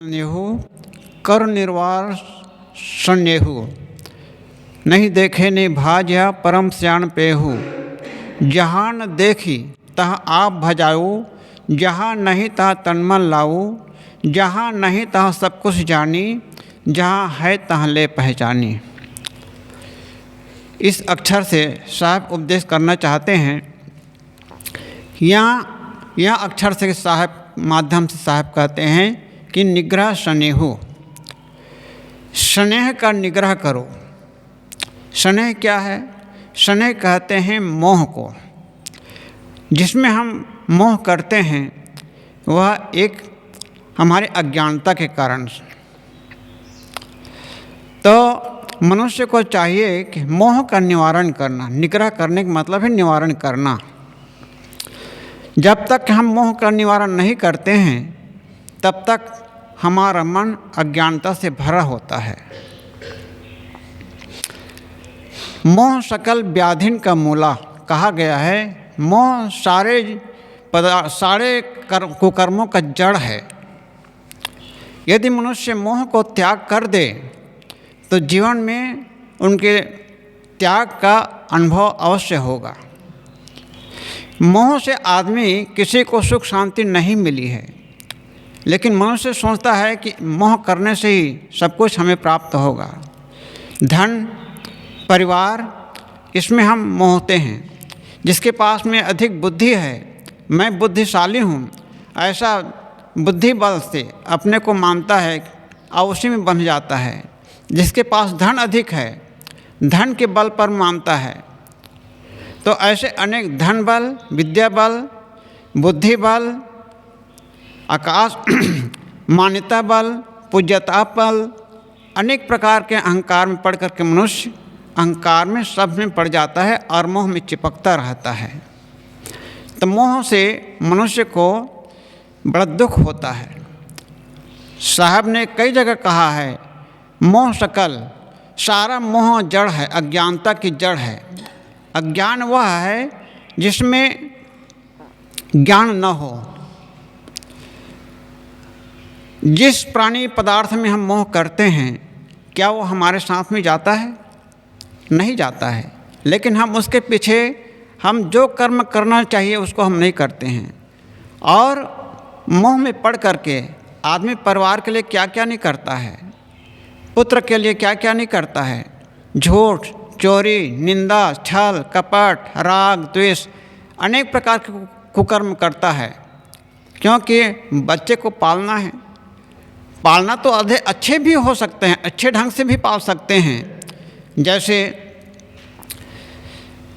नेहु कर निर्वार सन्नेहु नहीं देखे ने भाज्या परम श्याण पेहु। जहाँ न देखी तह आप भजाऊ, जहाँ नहीं तह तनमन लाऊ। जहाँ नहीं तह सब कुछ जानी, जहाँ है तह ले पहचानी। इस अक्षर से साहब उपदेश करना चाहते हैं। यह अक्षर से साहब माध्यम से साहब कहते हैं कि निग्रह स्नेहु, स्नेह का निग्रह करो। स्नेह क्या है? स्नेह कहते हैं मोह को। जिसमें हम मोह करते हैं वह एक हमारे अज्ञानता के कारण। तो मनुष्य को चाहिए कि मोह का निवारण करना। निग्रह करने का मतलब है निवारण करना। जब तक हम मोह का निवारण नहीं करते हैं तब तक हमारा मन अज्ञानता से भरा होता है। मोह सकल व्याधिन का मूला कहा गया है। मोह सारे कुकर्मों का जड़ है। यदि मनुष्य मोह को त्याग कर दे तो जीवन में उनके त्याग का अनुभव अवश्य होगा। मोह से आदमी किसी को सुख शांति नहीं मिली है, लेकिन मनुष्य सोचता है कि मोह करने से ही सब कुछ हमें प्राप्त होगा। धन, परिवार, इसमें हम मोहते हैं। जिसके पास में अधिक बुद्धि है, मैं बुद्धिशाली हूँ, ऐसा बुद्धि बल से अपने को मानता है और उसी में बन जाता है। जिसके पास धन अधिक है, धन के बल पर मानता है। तो ऐसे अनेक धन बल, विद्या बल, बुद्धि बल, आकाश मान्यता बल, पूज्यता बल, अनेक प्रकार के अहंकार में पढ़ करके मनुष्य अहंकार में सब में पड़ जाता है और मोह में चिपकता रहता है। तो मोह से मनुष्य को बड़ा दुख होता है। साहब ने कई जगह कहा है मोह सकल, सारा मोह जड़ है, अज्ञानता की जड़ है। अज्ञान वह है जिसमें ज्ञान न हो। जिस प्राणी पदार्थ में हम मोह करते हैं क्या वो हमारे साथ में जाता है? नहीं जाता है। लेकिन हम उसके पीछे हम जो कर्म करना चाहिए उसको हम नहीं करते हैं। और मोह में पड़ करके आदमी परिवार के लिए क्या क्या नहीं करता है, पुत्र के लिए क्या क्या नहीं करता है। झूठ, चोरी, निंदा, छल, कपट, राग, द्वेष, अनेक प्रकार के कुकर्म करता है। क्योंकि बच्चे को पालना है। पालना तो अच्छे भी हो सकते हैं, अच्छे ढंग से भी पाल सकते हैं। जैसे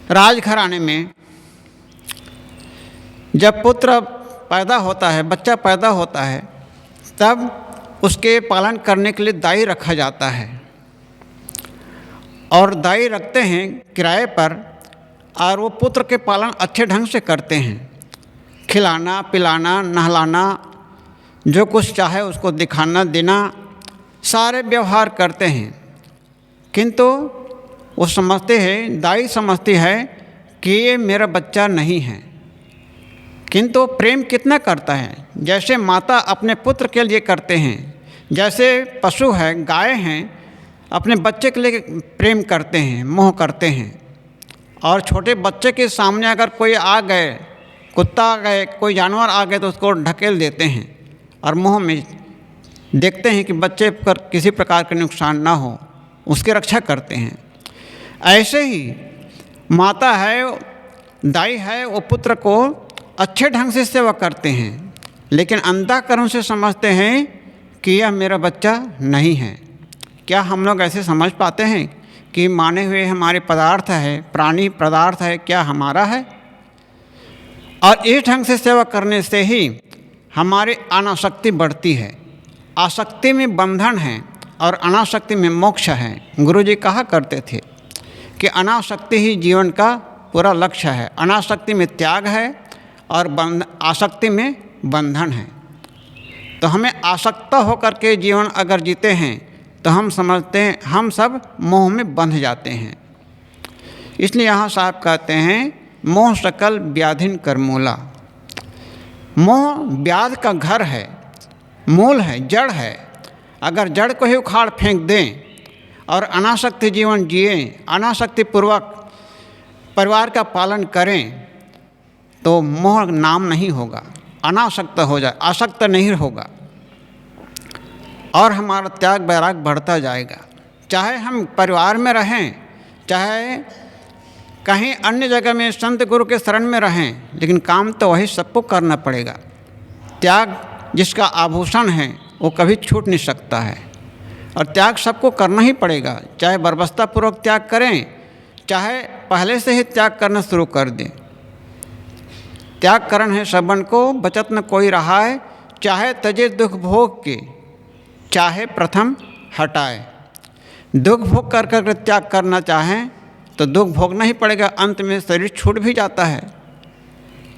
राजघराने में जब पुत्र पैदा होता है, बच्चा पैदा होता है, तब उसके पालन करने के लिए दाई रखा जाता है। और दाई रखते हैं किराए पर, और वो पुत्र के पालन अच्छे ढंग से करते हैं। खिलाना, पिलाना, नहलाना, जो कुछ चाहे उसको दिखाना देना, सारे व्यवहार करते हैं। किंतु वो समझते हैं, दाई समझती है कि ये मेरा बच्चा नहीं है। किंतु प्रेम कितना करता है, जैसे माता अपने पुत्र के लिए करते हैं, जैसे पशु है, गाय हैं, अपने बच्चे के लिए प्रेम करते हैं, मोह करते हैं। और छोटे बच्चे के सामने अगर कोई आ गए, कुत्ता आ गए, कोई जानवर आ गए, तो उसको ढकेल देते हैं और मोह में देखते हैं कि बच्चे पर किसी प्रकार का नुकसान ना हो, उसकी रक्षा करते हैं। ऐसे ही माता है, दाई है, वो पुत्र को अच्छे ढंग से सेवा करते हैं, लेकिन अंतःकरण से समझते हैं कि यह मेरा बच्चा नहीं है। क्या हम लोग ऐसे समझ पाते हैं कि माने हुए हमारे पदार्थ है, प्राणी पदार्थ है, क्या हमारा है? और इस ढंग से सेवा करने से ही हमारी अनासक्ति बढ़ती है। आसक्ति में बंधन है और अनासक्ति में मोक्ष है। गुरुजी कहा करते थे कि अनासक्ति ही जीवन का पूरा लक्ष्य है। अनासक्ति में त्याग है और आसक्ति में बंधन है। तो हमें आसक्त होकर के जीवन अगर जीते हैं तो हम समझते हैं हम सब मोह में बंध जाते हैं। इसलिए यहाँ साहब कहते हैं मोह सकल व्याधिन कर मूला। मोह व्याध का घर है। मूल है, जड़ है। अगर जड़ को ही उखाड़ फेंक दें और अनासक्ति जीवन जिए, अनासक्ति पूर्वक परिवार का पालन करें, तो मोह नाम नहीं होगा, अनासक्त हो जाए, आसक्त नहीं होगा और हमारा त्याग वैराग बढ़ता जाएगा। चाहे हम परिवार में रहें, चाहे कहीं अन्य जगह में संत गुरु के शरण में रहें, लेकिन काम तो वही सबको करना पड़ेगा। त्याग जिसका आभूषण है वो कभी छूट नहीं सकता है और त्याग सबको करना ही पड़ेगा, चाहे बर्बस्तापूर्वक त्याग करें, चाहे पहले से ही त्याग करना शुरू कर दें। त्याग करण है सबन को, बचत न कोई रहा है, चाहे तजे दुख भोग के, चाहे प्रथम हटाए। दुख भोग कर कर त्याग करना चाहें तो दुख भोगना ही पड़ेगा, अंत में शरीर छूट भी जाता है।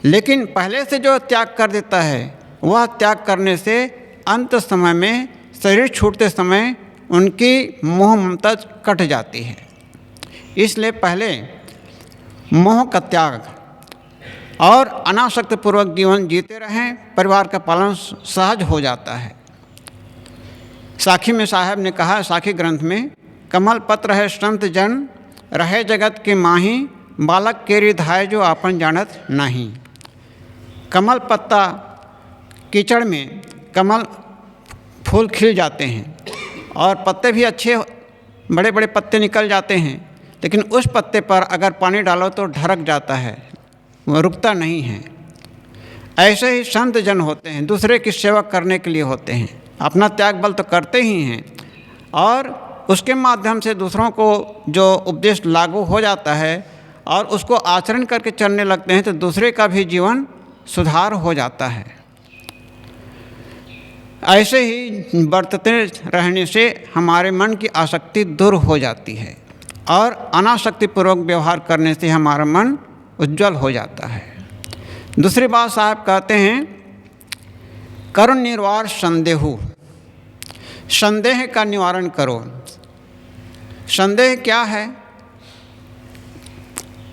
लेकिन पहले से जो त्याग कर देता है वह त्याग करने से अंत समय में, शरीर छूटते समय उनकी मोह ममता कट जाती है। इसलिए पहले मोह का त्याग और अनासक्त पूर्वक जीवन जीते रहें, परिवार का पालन सहज हो जाता है। साखी में साहब ने कहा, साखी ग्रंथ में, कमल पत्र है संत जन, रहे जगत के माही, बालक केरी धाय जो आपन जानत नहीं। कमल पत्ता कीचड़ में कमल फूल खिल जाते हैं और पत्ते भी अच्छे बड़े बड़े पत्ते निकल जाते हैं, लेकिन उस पत्ते पर अगर पानी डालो तो ढरक जाता है, वह रुकता नहीं है। ऐसे ही संत जन होते हैं, दूसरे की सेवा करने के लिए होते हैं, अपना त्याग बल तो करते ही हैं और उसके माध्यम से दूसरों को जो उपदेश लागू हो जाता है और उसको आचरण करके चलने लगते हैं तो दूसरे का भी जीवन सुधार हो जाता है। ऐसे ही बरतते रहने से हमारे मन की आसक्ति दूर हो जाती है और अनासक्तिपूर्वक व्यवहार करने से हमारा मन उज्जवल हो जाता है। दूसरी बात साहब कहते हैं, करुण निर्वार संदेहु, संदेह का निवारण करो। संदेह क्या है?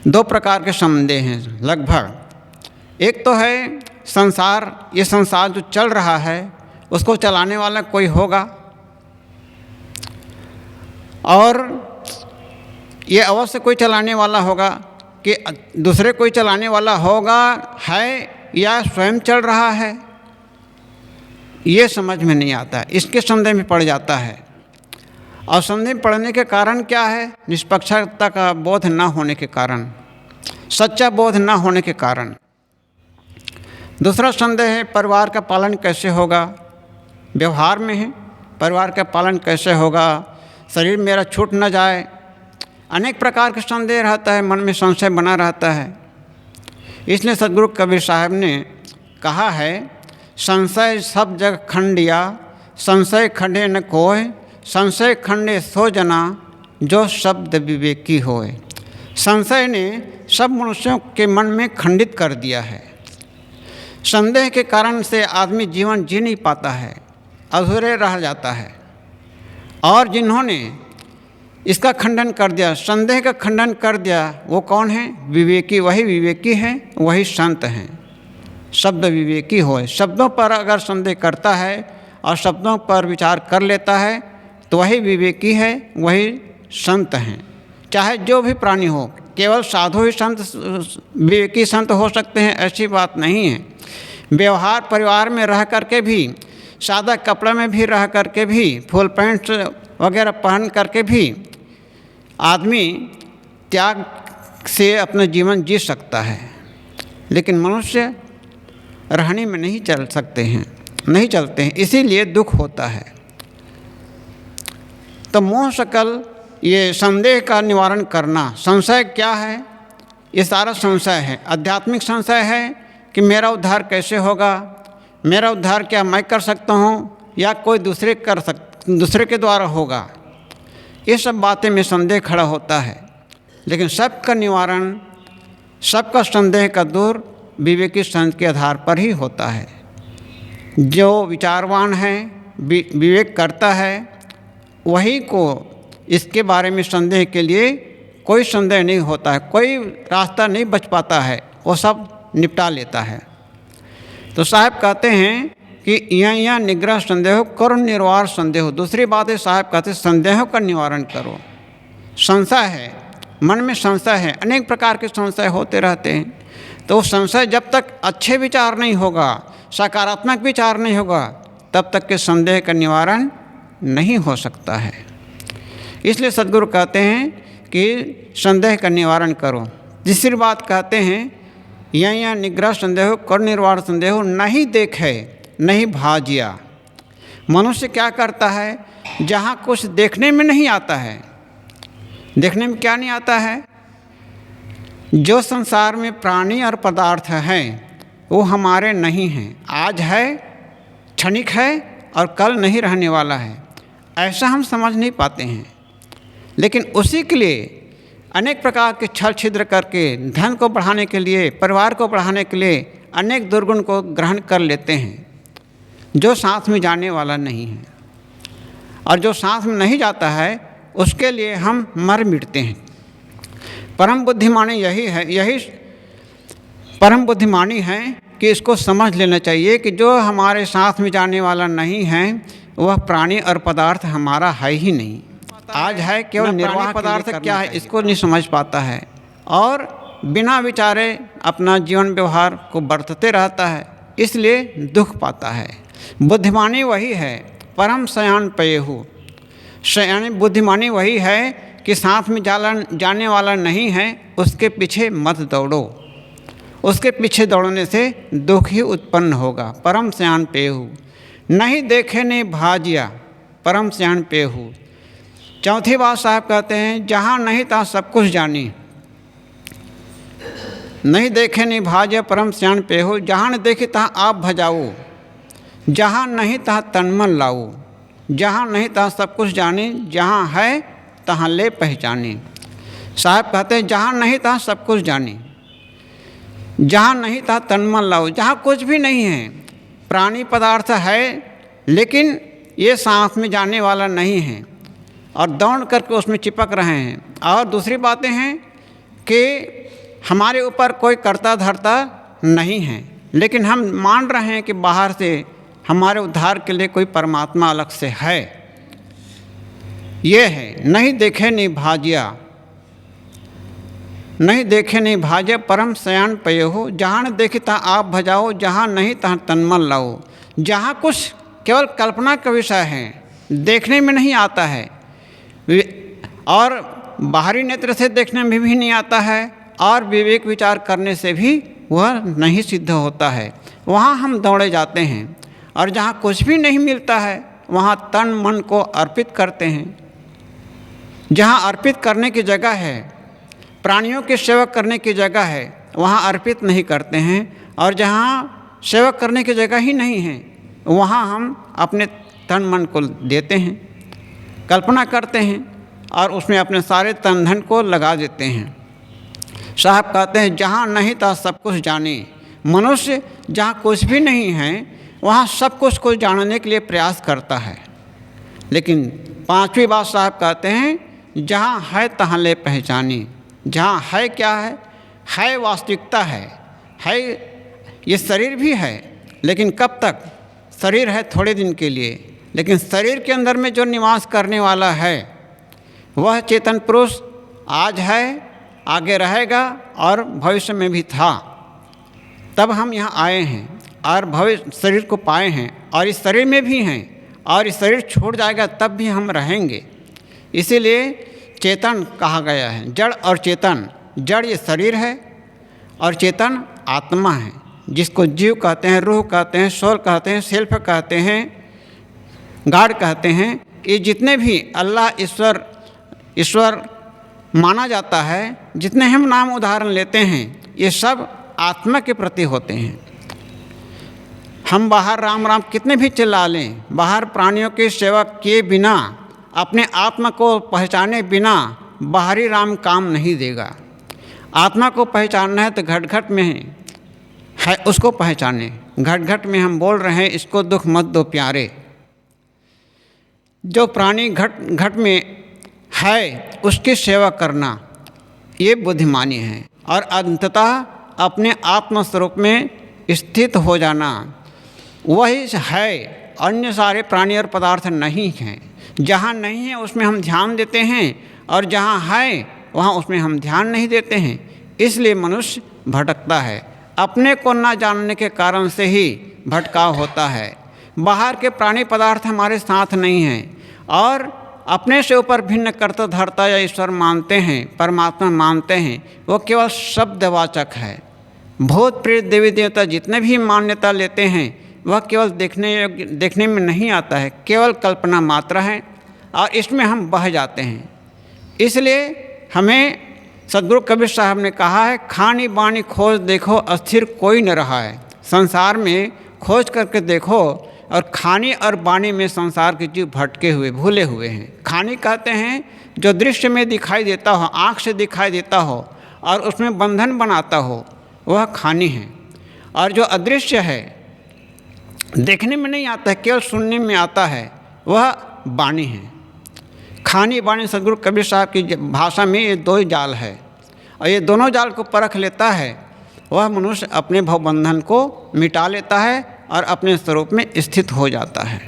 दो प्रकार के संदेह हैं लगभग। एक तो है संसार, ये संसार जो चल रहा है उसको चलाने वाला कोई होगा और ये अवश्य कोई चलाने वाला होगा कि दूसरे कोई चलाने वाला होगा है या स्वयं चल रहा है, ये समझ में नहीं आता है, इसके संदेह में पड़ जाता है। और संदेह में पड़ने के कारण क्या है? निष्पक्षता का बोध न होने के कारण, सच्चा बोध न होने के कारण। दूसरा संदेह है परिवार का पालन कैसे होगा, व्यवहार में है परिवार का पालन कैसे होगा, शरीर मेरा छूट न जाए, अनेक प्रकार के संदेह रहता है, मन में संशय बना रहता है। इसलिए सदगुरु कबीर साहब ने कहा है, संशय सब जग खंडिया, संशय खंडे न कोय, संशय खंडे सो जना जो शब्द विवेकी होए। संशय ने सब मनुष्यों के मन में खंडित कर दिया है। संदेह के कारण से आदमी जीवन जी नहीं पाता है, अधूरे रह जाता है। और जिन्होंने इसका खंडन कर दिया, संदेह का खंडन कर दिया, वो कौन है? विवेकी। वही विवेकी हैं, वही संत हैं। शब्द विवेकी होए, शब्दों पर अगर संदेह करता है और शब्दों पर विचार कर लेता है तो वही विवेकी है, वही संत हैं। चाहे जो भी प्राणी हो, केवल साधु ही संत विवेकी संत हो सकते हैं ऐसी बात नहीं है। व्यवहार परिवार में रह करके भी, सादा कपड़े में भी रह करके भी, फुल पैंट वगैरह पहन करके भी आदमी त्याग से अपना जीवन जी सकता है, लेकिन मनुष्य रहने में नहीं चल सकते हैं, नहीं चलते हैं, इसीलिए दुख होता है। तो मोह सकल ये संदेह का निवारण करना। संशय क्या है? ये सारा संशय है, आध्यात्मिक संशय है कि मेरा उद्धार कैसे होगा, मेरा उद्धार क्या मैं कर सकता हूँ या कोई दूसरे दूसरे के द्वारा होगा। ये सब बातें में संदेह खड़ा होता है, लेकिन सबका निवारण, सबका संदेह का दूर विवेकी संत के आधार पर ही होता है। जो विचारवान है, विवेक करता है, वही को इसके बारे में संदेह के लिए कोई संदेह नहीं होता है, कोई रास्ता नहीं बच पाता है, वो सब निपटा लेता है। तो साहब कहते हैं कि यहाँ निग्रह संदेह करो निर्वार संदेह। दूसरी बात है साहब कहते संदेहों का निवारण करो। संशय है, मन में संशय है, अनेक प्रकार के संशय होते रहते हैं। तो संशय जब तक अच्छे विचार नहीं होगा, सकारात्मक विचार नहीं होगा, तब तक के संदेह का निवारण नहीं हो सकता है। इसलिए सद्गुरु कहते हैं कि संदेह का निवारण करो। तीसरी बात कहते हैं यहाँ निग्रह संदेह कर निर्वाण संदेह नहीं देखे नहीं भाजिया। मनुष्य क्या करता है, जहाँ कुछ देखने में नहीं आता है, देखने में क्या नहीं आता है, जो संसार में प्राणी और पदार्थ हैं वो हमारे नहीं हैं, आज है, क्षणिक है और कल नहीं रहने वाला है, ऐसा हम समझ नहीं पाते हैं। लेकिन उसी के लिए अनेक प्रकार के छल छिद्र करके धन को बढ़ाने के लिए, परिवार को बढ़ाने के लिए अनेक दुर्गुण को ग्रहण कर लेते हैं, जो साथ में जाने वाला नहीं है। और जो साथ में नहीं जाता है उसके लिए हम मर मिटते हैं। परम बुद्धिमानी यही है, यही परम बुद्धिमानी है कि इसको समझ लेना चाहिए कि जो हमारे साथ में जाने वाला नहीं है वह प्राणी और पदार्थ हमारा है ही नहीं। आज है केवल निर्वाह पदार्थ क्या है इसको नहीं समझ पाता है और बिना विचारे अपना जीवन व्यवहार को बरतते रहता है, इसलिए दुख पाता है। बुद्धिमानी वही है परम शयान पेयहु। शयान बुद्धिमानी वही है कि साथ में जाने वाला नहीं है उसके पीछे मत दौड़ो, उसके पीछे दौड़ने से दुख ही उत्पन्न होगा। परम शयान पेयहु नहीं देखे ने भाजिया, परम शयान पेयहु। चौथी बात साहब कहते हैं जहाँ नहीं तहाँ सब कुछ जानी, नहीं देखे नहीं भाजिया परम शयान पेयहु। जहाँ न देखे तहाँ आप भजाओ, जहाँ नहीं तहाँ तनमन लाओ, जहाँ नहीं तहाँ सब कुछ जाने, जहाँ है तहाँ ले पहचाने। साहब कहते हैं जहाँ नहीं तहाँ सब कुछ जाने, जहाँ नहीं तहाँ तनमन लाओ। जहाँ कुछ भी नहीं है, प्राणी पदार्थ है लेकिन ये साथ में जाने वाला नहीं है और दौड़ करके उसमें चिपक रहे हैं। और दूसरी बातें हैं कि हमारे ऊपर कोई कर्ता धर्ता नहीं है, लेकिन हम मान रहे हैं कि बाहर से हमारे उद्धार के लिए कोई परमात्मा अलग से है। ये है नहीं देखे नहीं भाजिया, नहीं देखे नहीं भाजिया परम शयान पेयहु। जहाँ न देखे तहाँ आप भजाओ, जहाँ नहीं तहाँ तनमन लाओ। जहाँ कुछ केवल कल्पना का विषय है, देखने में नहीं आता है और बाहरी नेत्र से देखने में भी नहीं आता है और विवेक विचार करने से भी वह नहीं सिद्ध होता है, वहाँ हम दौड़े जाते हैं। और जहाँ कुछ भी नहीं मिलता है वहाँ तन मन को अर्पित करते हैं। जहाँ अर्पित करने की जगह है, प्राणियों के सेवक करने की जगह है, वहाँ अर्पित नहीं करते हैं। और जहाँ सेवक करने की जगह ही नहीं है वहाँ हम अपने तन मन को देते हैं, कल्पना करते हैं और उसमें अपने सारे तन धन को लगा देते हैं। साहब कहते हैं जहाँ नहीं तहाँ सब कुछ जाने। मनुष्य जहाँ कुछ भी नहीं है वहाँ सब कुछ को जानने के लिए प्रयास करता है। लेकिन पांचवी बात साहब कहते हैं जहाँ है तहाँ ले पहचानी। जहाँ है क्या है वास्तविकता है ये शरीर भी है, लेकिन कब तक? शरीर है थोड़े दिन के लिए, लेकिन शरीर के अंदर में जो निवास करने वाला है वह चेतन पुरुष आज है, आगे रहेगा और भविष्य में भी था। तब हम यहाँ आए हैं और भविष्य शरीर को पाए हैं और इस शरीर में भी हैं और इस शरीर छोड़ जाएगा तब भी हम रहेंगे। इसीलिए चेतन कहा गया है, जड़ और चेतन। जड़ ये शरीर है और चेतन आत्मा है, जिसको जीव कहते हैं, रूह कहते हैं, सोल कहते हैं, सेल्फ कहते हैं, गॉड कहते हैं। ये जितने भी अल्लाह ईश्वर माना जाता है, जितने हम नाम उदाहरण लेते हैं, ये सब आत्मा के प्रति होते हैं। हम बाहर राम राम कितने भी चिल्ला लें, बाहर प्राणियों के सेवा किए बिना, अपने आत्मा को पहचाने बिना बाहरी राम काम नहीं देगा। आत्मा को पहचानना है तो घट घट में है उसको पहचाने। घट घट में हम बोल रहे हैं इसको दुख मत दो प्यारे। जो प्राणी घट घट में है उसकी सेवा करना ये बुद्धिमानी है। और अंततः अपने आत्म स्वरूप में स्थित हो जाना, वही है, अन्य सारे प्राणी और पदार्थ नहीं हैं। जहाँ नहीं है उसमें हम ध्यान देते हैं और जहाँ है वहाँ उसमें हम ध्यान नहीं देते हैं। इसलिए मनुष्य भटकता है। अपने को न जानने के कारण से ही भटकाव होता है। बाहर के प्राणी पदार्थ हमारे साथ नहीं हैं और अपने से ऊपर भिन्न कर्ता धर्ता या ईश्वर मानते हैं, परमात्मा मानते हैं, वो केवल शब्दवाचक है। भूत प्रेत देवी देवता जितने भी मान्यता लेते हैं वह केवल देखने में नहीं आता है, केवल कल्पना मात्र है और इसमें हम बह जाते हैं। इसलिए हमें सद्गुरु कबीर साहब ने कहा है, खानी बानी खोज देखो अस्थिर कोई न रहा है। संसार में खोज करके देखो, और खानी और बानी में संसार के जीव भटके हुए भूले हुए हैं। खानी कहते हैं जो दृश्य में दिखाई देता हो, आँख से दिखाई देता हो और उसमें बंधन बनाता हो, वह खानी है। और जो अदृश्य है, देखने में नहीं आता है, केवल सुनने में आता है, वह बानी है। खानी बानी सद्गुरु कबीर साहब की भाषा में ये दो ही जाल है और ये दोनों जाल को परख लेता है, वह मनुष्य अपने भवबंधन को मिटा लेता है और अपने स्वरूप में स्थित हो जाता है।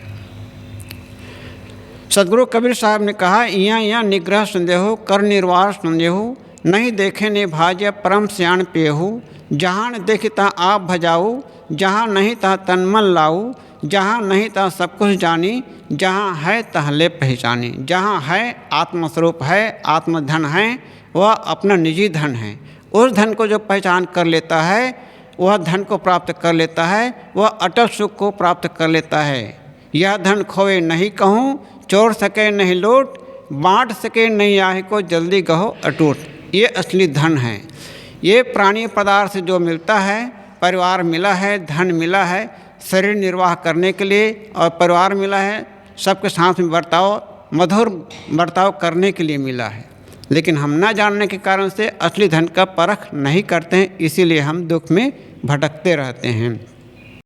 सद्गुरु कबीर साहब ने कहा, इया इया निग्रह संदेहो कर निर्वाह संदेहो, नहीं देखे ने भाज्य परम श्याण पेहू, जहाँ देखे ता आप भजाऊ, जहाँ नहीं ता तन मन लाऊ, जहाँ नहीं ता सब कुछ जानी, जहाँ है तहले पहचानी। जहाँ है आत्मस्वरूप है, आत्मधन है, वह अपना निजी धन है। उस धन को जो पहचान कर लेता है वह धन को प्राप्त कर लेता है, वह अटल सुख को प्राप्त कर लेता है। यह धन खोए नहीं कहूँ, चोर सके नहीं लूट, बांट सके नहीं आए को जल्दी कहो अटूट। ये असली धन है। ये प्राणी पदार्थ जो मिलता है, परिवार मिला है, धन मिला है शरीर निर्वाह करने के लिए, और परिवार मिला है सबके साथ में मधुर बर्ताव करने के लिए मिला है। लेकिन हम न जानने के कारण से असली धन का परख नहीं करते हैं, इसीलिए हम दुख में भटकते रहते हैं।